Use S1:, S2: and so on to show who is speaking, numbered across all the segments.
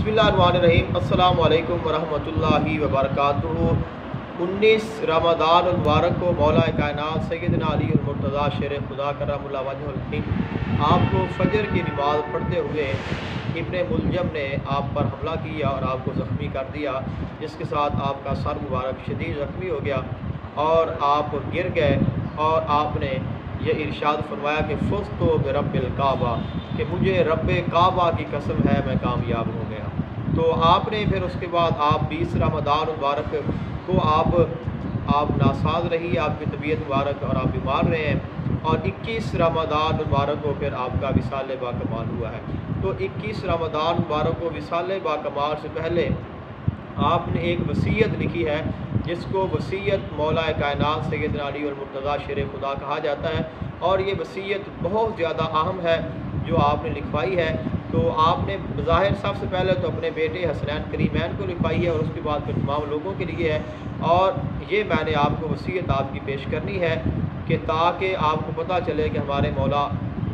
S1: बिस्मिल्लाहिर्रहमानिर्रहीम। अस्सलामु अलैकुम वरहमतुल्लाहि वबरकातुहू। 19 रमज़ान मुबारक को मौला कायनात सैयदना अली मुर्तज़ा शेर खुदा करमुल्लाह वजहुल करीम आपको फजर की नमाज़ पढ़ते हुए इब्ने मुलजम ने आप पर हमला किया और आपको ज़ख्मी कर दिया, जिसके साथ आपका सर मुबारक शदीद ज़ख्मी हो गया और आप गिर गए। और आपने ये इरशाद फरमाया कि फ़ुज़्तु बिरब्बिल काबा, कि मुझे रब्बे काबा की कसम है मैं कामयाब हो गया। तो आपने फिर उसके बाद आप 20 रमज़ान मुबारक को आप नासाज रही, आपकी तबीयत मुबारक और आप बीमार रहे हैं। और 21 रमज़ान मुबारक को फिर आपका विसाल बाकमाल हुआ है। तो 21 रमज़ान मुबारक को विसाल बाकमाल से पहले आपने एक वसीयत लिखी है, जिसको वसीयत मौला कायनात सैयदना अली मुर्तज़ा शेर खुदा कहा जाता है। और ये वसीयत बहुत ज़्यादा अहम है जो आपने लिखवाई है। तो आपने ज़ाहिर सबसे पहले तो अपने बेटे हसनैन करीमैन को लिखवाई है और उसके बाद फिर तमाम लोगों के लिए है। और ये मैंने आपको वसीयत आपकी पेश करनी है कि ताकि आपको पता चले कि हमारे मौला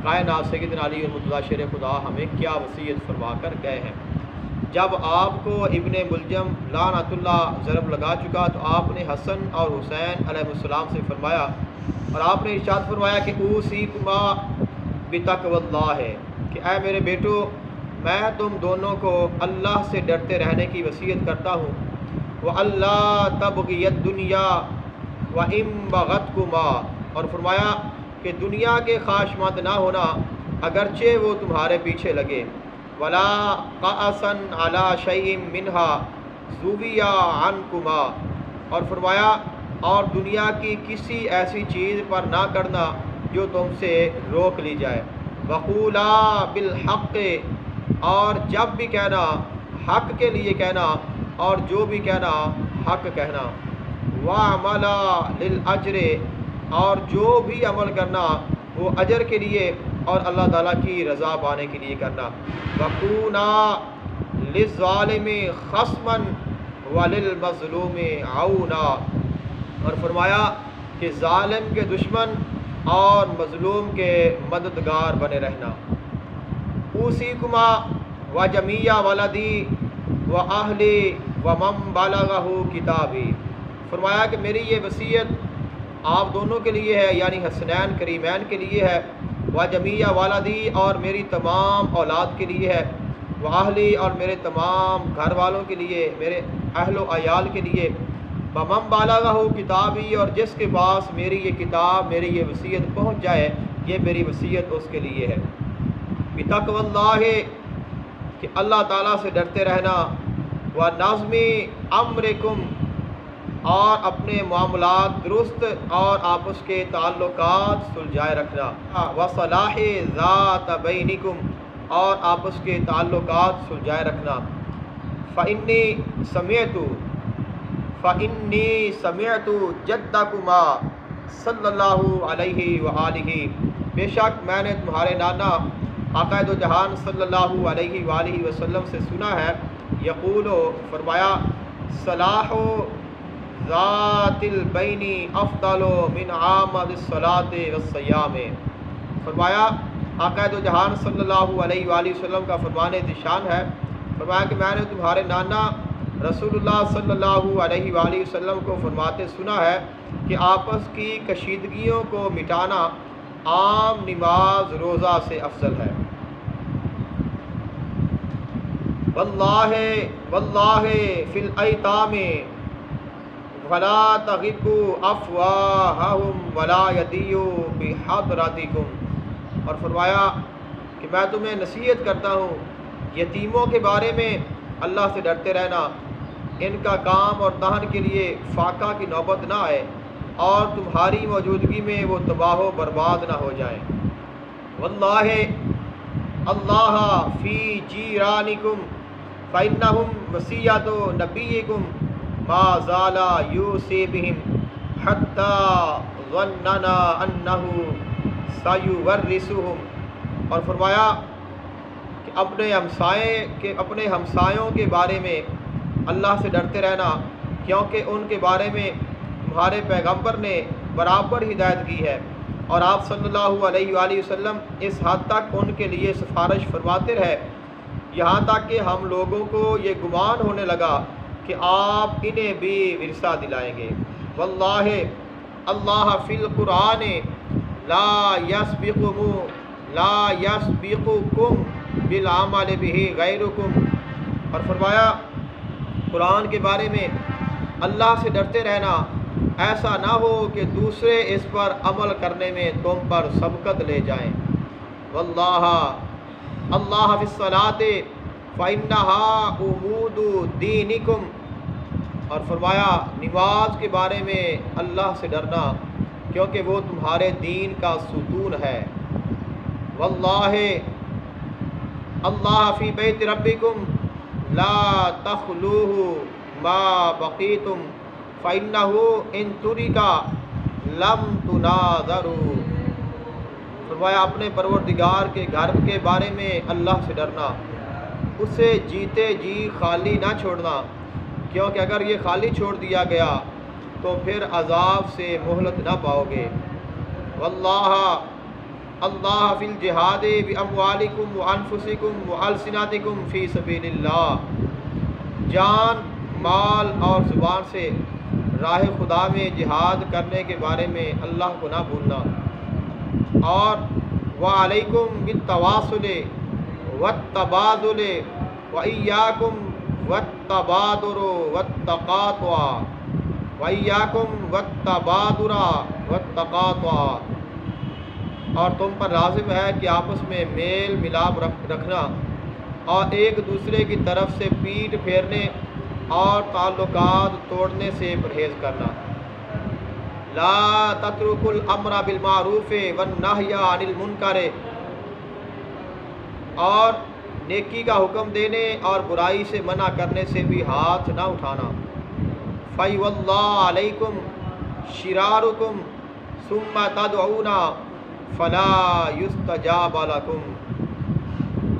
S1: कायनात सैयदना अली मुर्तज़ा शेर खुदा हमें क्या वसीयत फरमा कर गए हैं। जब आपको इब्ने मुलजम लानतुल्लाह ज़रब लगा चुका तो आपने हसन और हुसैन अलैहिस्सलाम से फरमाया और आपने इरशाद फरमाया कि ऊसीकुमा बितक़वल्लाह है, कि ऐ मेरे बेटो मैं तुम दोनों को अल्लाह से डरते रहने की वसीयत करता हूँ। व अल्लाह तबग़ियद दुनिया व इम बग़तकुमा, और फरमाया कि दुनिया के ख्वाहिशमंद ना होना अगरचे वो तुम्हारे पीछे लगे। वला क़असन अला शैइन मिनहा ज़ुविया अनकुमा, और फरमाया और दुनिया की किसी ऐसी चीज़ पर ना करना जो तुमसे रोक ली जाए। वक़ूला बिल हक़, और जब भी कहना हक़ के लिए कहना और जो भी कहना हक़ कहना। वअमला लिल अज्र, और जो भी अमल करना वो अजर के लिए और अल्लाह ताला की रज़ा पाने के लिए करना। वकूना लिज़्ज़ालिमि ख़स्मन वलिल मज़लूमि औना, और फरमाया कि ज़ालिम के दुश्मन और मज़लूम के मददगार बने रहना। ऊसीकुमा व जमिया वलदी व अहली व मम बलगहु किताबी, फरमाया कि मेरी ये वसीयत आप दोनों के लिए है, यानी हसनैन करीमैन के लिए है। व जमिया वालदी, और मेरी तमाम औलाद के लिए है। व अहली, और मेरे तमाम घर वालों के लिए, मेरे अहलो अयाल के लिए। व मम बलगहु किताबी, और जिसके पास मेरी ये किताब मेरी ये वसीयत पहुँच जाए, ये मेरी वसीयत उसके लिए है। बितक़वल्लाह, कि अल्लाह ताला से डरते रहना। व नज़्मी अम्रिकुम, और अपने मामलात दुरुस्त और आपस के ताल्लुकात सुलझाए रखना। व सलाहि ज़ात बैनिकुम, और आपस के ताल्लुकात सुलझाए रखना। फ़इन्नी समिअतु जद्दकुमा सल्लल्लाहु अलैहि व आलिहि, बेशक मैंने तुम्हारे नाना आक़ाए दो जहान सल्लल्लाहु अलैहि व आलिहि वसल्लम से सुना है। यक़ूलो, फरमाया सलाहु ज़ातिल बैनी अफ़्दलो मिन आमदिस सलाते वस्सियाम, फरमाया आक़ाए दो जहान सल्लल्लाहु अलैहि वसल्लम का फरमाने दिशान है। फरमाया कि मैंने तुम्हारे नाना रसूलुल्लाह सल्लल्लाहु अलैहि वसल्लम को फरमाते सुना है कि आपस की कशीदगियों को मिटाना आम नमाज रोज़ा से अफजल है। वल्लाहि वल्लाहि फिल ऐतामे वला तग़िब्बु अफ़वाहहुम वला यदियु बिहदरतिकुम, और फरमाया कि मैं तुम्हें नसीहत करता हूँ यतीमों के बारे में अल्लाह से डरते रहना, इनका काम और दहन के लिए फाका की नौबत ना आए और तुम्हारी मौजूदगी में वो तबाह बर्बाद ना हो जाएं। वल्लाहि अल्लाह फ़ी जीरानिकुम फ़इन्नहुम वसियतु नबिय्यिकुम मा ज़ाला यूसी बिहिम हत्ता ज़न्नना अन्नहु सयुवर्रिसुहुम, और फरमाया कि अपने हमसायों के बारे में अल्लाह से डरते रहना, क्योंकि उनके बारे में तुम्हारे पैगंबर ने बराबर हिदायत की है और आप सल्लल्लाहु अलैहि वसल्लम इस हद तक उनके लिए सिफारिश फरमाते रहे یہاں تک کہ ہم لوگوں کو یہ گمان ہونے لگا کہ آپ انہیں بھی ورثہ دلائیں گے۔ واللہ اللہ فی القرآن لا یسبقکم بالعمل بہ غیرکم، اور فرمایا قرآن کے بارے میں اللہ سے ڈرتے رہنا، ایسا نہ ہو کہ دوسرے اس پر عمل کرنے میں تم پر سبقت لے جائیں۔ واللہ اللہ فی الصلاۃ فإنہا عمود دینکم، اور فرمایا نماز کے بارے میں اللہ سے ڈرنا کیونکہ وہ تمہارے دین کا ستون ہے۔ واللہ اللہ فی بیت ربکم لا تخلوہ ما بقیتم فإنہ ان ترک لم تناظروا، فرمایا اپنے پروردگار کے گھر کے بارے میں اللہ سے ڈرنا، اسے جیتے جی خالی نہ چھوڑنا، کیونکہ اگر یہ خالی چھوڑ دیا گیا تو پھر عذاب سے مہلت نہ پاؤ گے۔ واللہ اللہ فی الجہاد باموالکم وانفسکم والسنتکم فی سبیل اللہ، جان، مال اور زبان سے راہ خدا میں جہاد کرنے کے بارے میں اللہ کو نہ بھولنا، اور وعلیکم بالتواصل والتبادل وإیاکم والتبادر والتقاطع اور تم پر لازم ہے کہ آپس میں میل ملاپ رکھنا اور ایک دوسرے کی طرف سے پیٹھ پھیرنے اور تعلقات توڑنے سے پرہیز کرنا۔ لا تترکوا الامر بالمعروف والنہی عن المنکر، اور نیکی کا حکم دینے اور برائی سے منع کرنے سے بھی ہاتھ نہ اٹھانا۔ فَيُوَلَّىٰ عَلَيْكُمْ شِرَارُكُمْ ثُمَّ تَدْعُونَ فَلَا يُسْتَجَابَ لَكُمْ،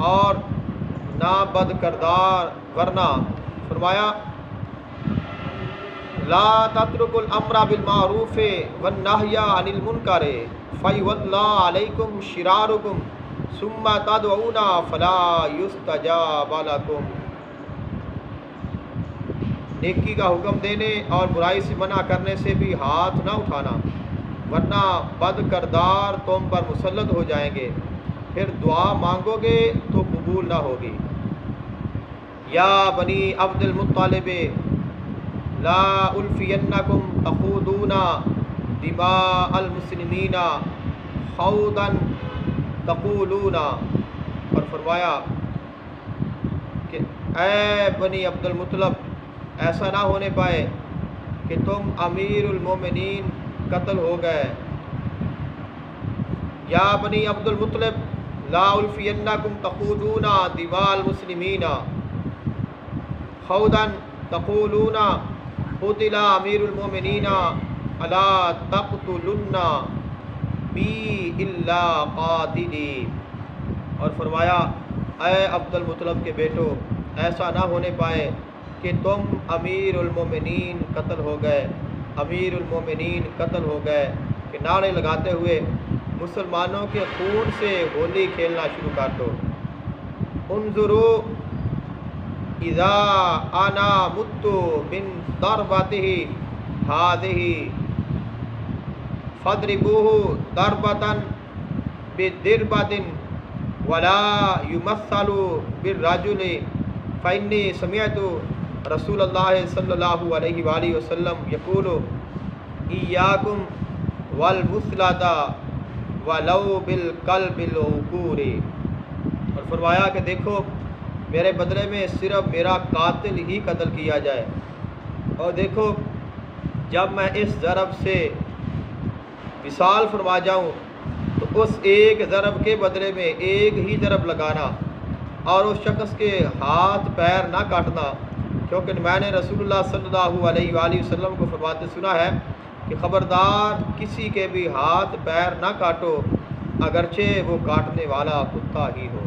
S1: اور نہ بد کردار ورنہ، فرمایا لا تترکوا الامر بالمعروف والنہی عن المنکر فَيُوَلَّىٰ عَلَيْكُمْ شِرَارُكُمْ ثم تدعون فلا یستجاب لکم، نیکی کا حکم دینے اور برائی سے منع کرنے سے بھی ہاتھ نہ اٹھانا، ورنہ بد کردار تم پر مسلط ہو جائیں گے، پھر دعا مانگو گے تو قبول نہ ہوگی۔ یا بنی عبد المطلب لا الفینکم تخوضون دماء المسلمین خوضا تقولون، اور فرمایا کہ اے بنی عبد المطلب ایسا نہ ہونے پائے کہ تم امیر المومنین قتل ہو گئے۔ یا بنی عبد المطلب لا الفینکم تخوضون دماء المسلمین خوضا تقولون قتل امیر المومنین الا تقتلن بی الا قاتلی، اور فرمایا اے عبد المطلب کے بیٹو ایسا نہ ہونے پائے کہ تم امیر المومنین قتل ہو گئے، امیر المومنین قتل ہو گئے، کہ نعرے لگاتے ہوئے مسلمانوں کے خون سے ہولی کھیلنا شروع کر دو۔ انظروا اذا انا مت من ضربته هذه فاضربوه ضربة بدربة ولا يمثل بالرجل فإني سمعت رسول الله صلی اللہ علیہ وآلہ وسلم یقول إياكم والمثلة ولو بالقلب العقور، اور فرمایا کہ دیکھو میرے بدلے میں صرف میرا قاتل ہی قتل کیا جائے، اور دیکھو جب میں اس ضرب سے وصال فرما جاؤں تو اس ایک ضرب کے بدلے میں ایک ہی ضرب لگانا، اور اس شخص کے ہاتھ پیر نہ کاٹنا، کیونکہ میں نے رسول اللہ صلی اللہ علیہ وآلہ وسلم کو فرماتے سنا ہے کہ خبردار کسی کے بھی ہاتھ پیر نہ کاٹو اگرچہ وہ کاٹنے والا کتا ہی ہو۔